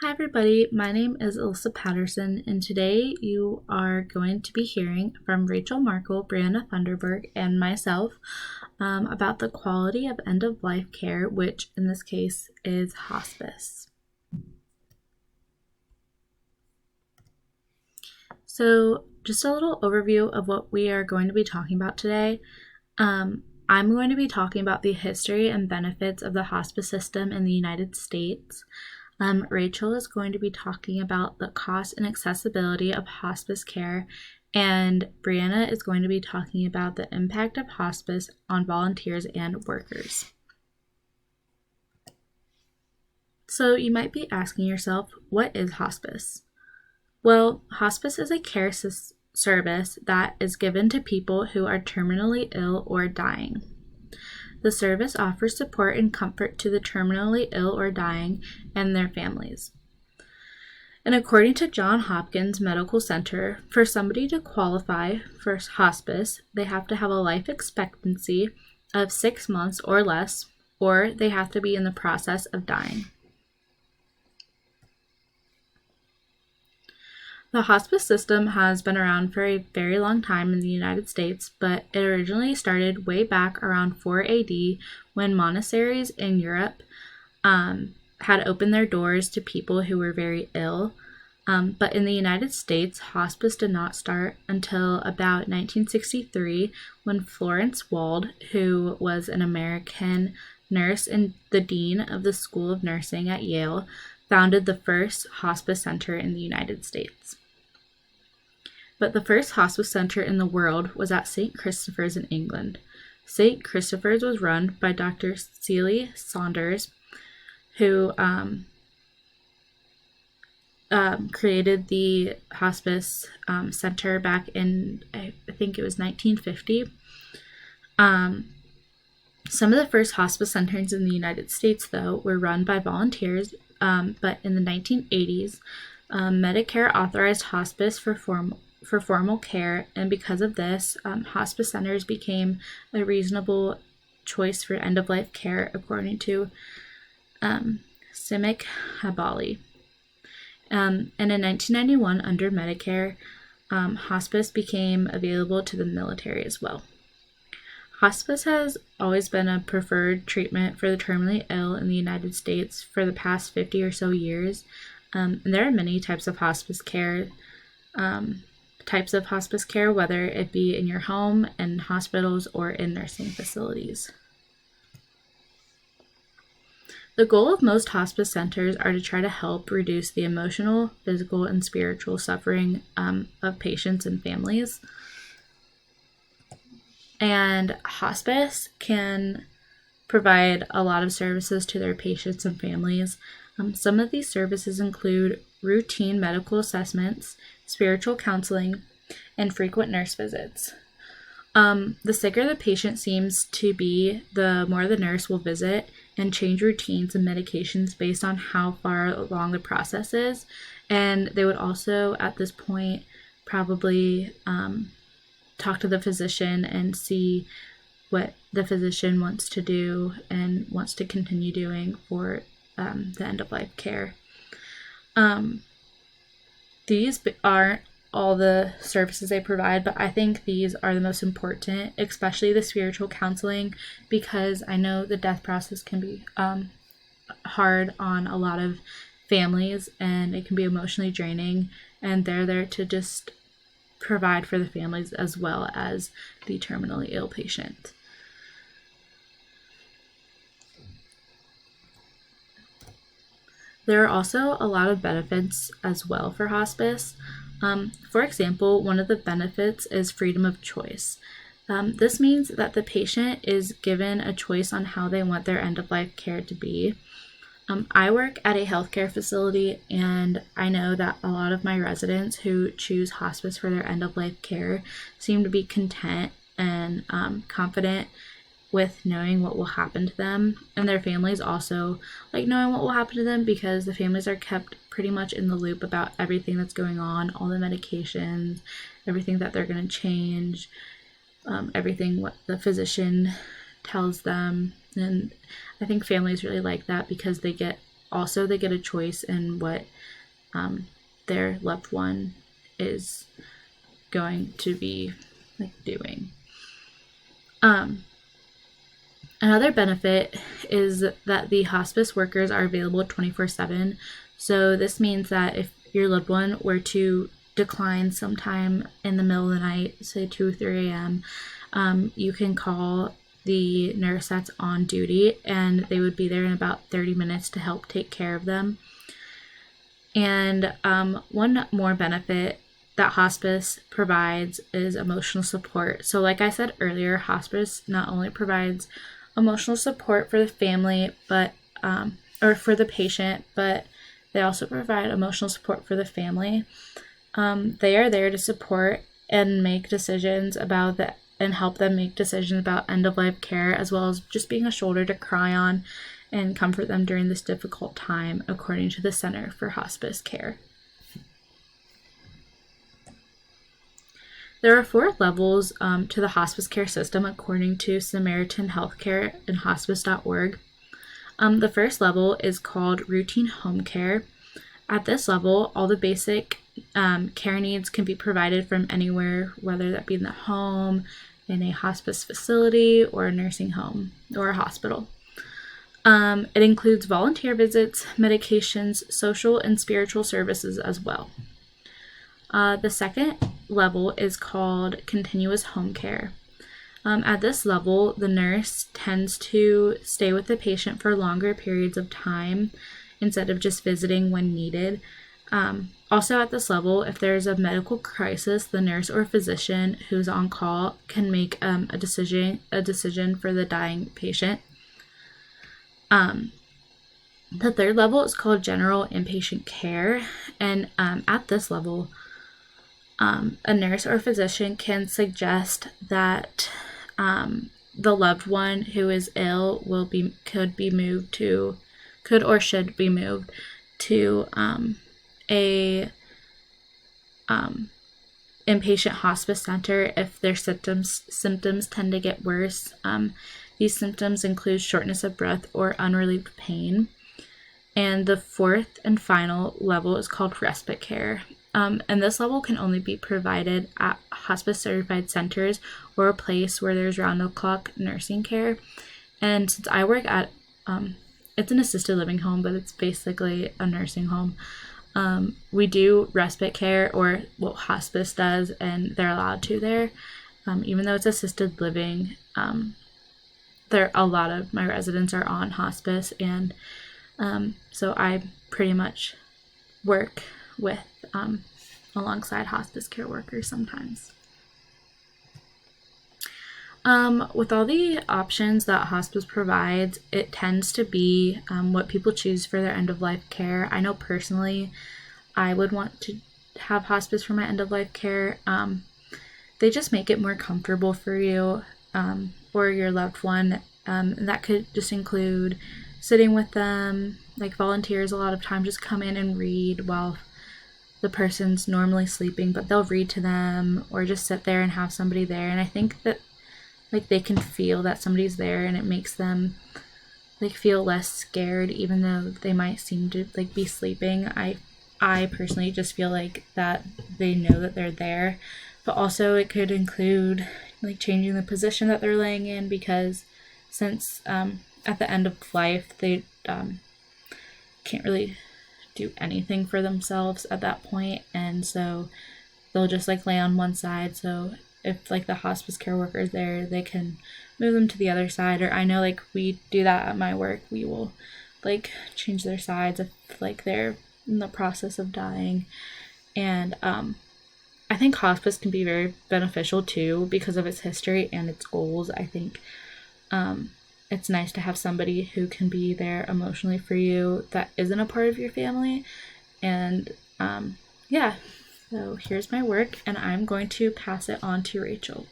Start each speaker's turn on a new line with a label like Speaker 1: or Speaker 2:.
Speaker 1: Hi everybody, my name is Alyssa Patterson, and today you are going to be hearing from Rachel Markle, Brianna Thunderberg, and myself about the quality of end-of-life care, which in this case is hospice. So just a little overview of what we are going to be talking about today. I'm going to be talking about the history and benefits of the hospice system in the United States. Rachel is going to be talking about the cost and accessibility of hospice care, and Brianna is going to be talking about the impact of hospice on volunteers and workers. So you might be asking yourself, what is hospice? Well, hospice is a care service that is given to people who are terminally ill or dying. The service offers support and comfort to the terminally ill or dying and their families. And according to Johns Hopkins Medical Center, for somebody to qualify for hospice, they have to have a life expectancy of 6 months or less, or they have to be in the process of dying. The hospice system has been around for a very long time in the United States, but it originally started way back around 4 AD when monasteries in Europe had opened their doors to people who were very ill. But in the United States, hospice did not start until about 1963 when Florence Wald, who was an American nurse and the dean of the School of Nursing at Yale, founded the first hospice center in the United States. But the first hospice center in the world was at St. Christopher's in England. St. Christopher's was run by Dr. Cecily Saunders, who created the hospice center back in, I think it was 1950. Some of the first hospice centers in the United States, though, were run by volunteers, but in the 1980s, Medicare authorized hospice for formal care, and because of this, hospice centers became a reasonable choice for end-of-life care, according to Simic Habali. And in 1991, under Medicare, hospice became available to the military as well. Hospice has always been a preferred treatment for the terminally ill in the United States for the past 50 or so years. And there are many types of hospice care, whether it be in your home, in hospitals, or in nursing facilities. The goal of most hospice centers are to try to help reduce the emotional, physical, and spiritual suffering of patients and families. And hospice can provide a lot of services to their patients and families. Some of these services include routine medical assessments, spiritual counseling, and frequent nurse visits. The sicker the patient seems to be, the more the nurse will visit and change routines and medications based on how far along the process is. And they would also, at this point, probably talk to the physician and see what the physician wants to do and wants to continue doing for the end-of-life care. These aren't all the services they provide, but I think these are the most important, especially the spiritual counseling, because I know the death process can be hard on a lot of families, and it can be emotionally draining, and they're there to just provide for the families as well as the terminally ill patient. There are also a lot of benefits as well for hospice. For example, one of the benefits is freedom of choice. This means that the patient is given a choice on how they want their end-of-life care to be. I work at a healthcare facility, and I know that a lot of my residents who choose hospice for their end-of-life care seem to be content and confident with knowing what will happen to them, and their families also like knowing what will happen to them because the families are kept pretty much in the loop about everything that's going on, all the medications, everything that they're going to change, everything what the physician tells them. And I think families really like that because they get also they get a choice in what their loved one is going to be doing. Another benefit is that the hospice workers are available 24/7. So this means that if your loved one were to decline sometime in the middle of the night, say 2 or 3 a.m., you can call the nurse that's on duty, and they would be there in about 30 minutes to help take care of them. And one more benefit that hospice provides is emotional support. So like I said earlier, hospice not only provides emotional support for the family, but or for the patient, but they also provide emotional support for the family. They are there to support and make decisions about and help them make decisions about end-of-life care, as well as just being a shoulder to cry on and comfort them during this difficult time, according to the Center for Hospice Care. There are 4 levels to the hospice care system, according to Samaritan Healthcare and hospice.org. The first level is called routine home care. At this level, all the basic care needs can be provided from anywhere, whether that be in the home, in a hospice facility, or a nursing home, or a hospital. It includes volunteer visits, medications, social and spiritual services as well. The second level is called continuous home care. At this level, the nurse tends to stay with the patient for longer periods of time instead of just visiting when needed. Also at this level, if there's a medical crisis, the nurse or physician who's on call can make a decision for the dying patient. The third level is called general inpatient care, and at this level, a nurse or physician can suggest that the loved one who is ill could or should be moved to a inpatient hospice center if their symptoms tend to get worse. These symptoms include shortness of breath or unrelieved pain. And the fourth and final level is called respite care. And this level can only be provided at hospice certified centers or a place where there's round-the-clock nursing care. And since I work at, it's an assisted living home, but it's basically a nursing home, we do respite care, or what hospice does, and they're allowed to there. Even though it's assisted living, a lot of my residents are on hospice, and so I pretty much work with alongside hospice care workers sometimes. With all the options that hospice provides, it tends to be what people choose for their end-of-life care. I know personally I would want to have hospice for my end-of-life care. They just make it more comfortable for you or your loved one. And that could just include sitting with them. Like volunteers a lot of times just come in and read while the person's normally sleeping, but they'll read to them or just sit there and have somebody there. And I think that they can feel that somebody's there, and it makes them feel less scared, even though they might seem to be sleeping. I personally just feel like that they know that they're there. But also it could include changing the position that they're laying in, because since at the end of life they can't really do anything for themselves at that point, and so they'll just lay on one side. So if the hospice care worker is there, they can move them to the other side. Or I know we do that at my work. We will change their sides if they're in the process of dying. And I think hospice can be very beneficial too because of its history and its goals. I think it's nice to have somebody who can be there emotionally for you that isn't a part of your family. And yeah, so here's my work, and I'm going to pass it on to Rachel.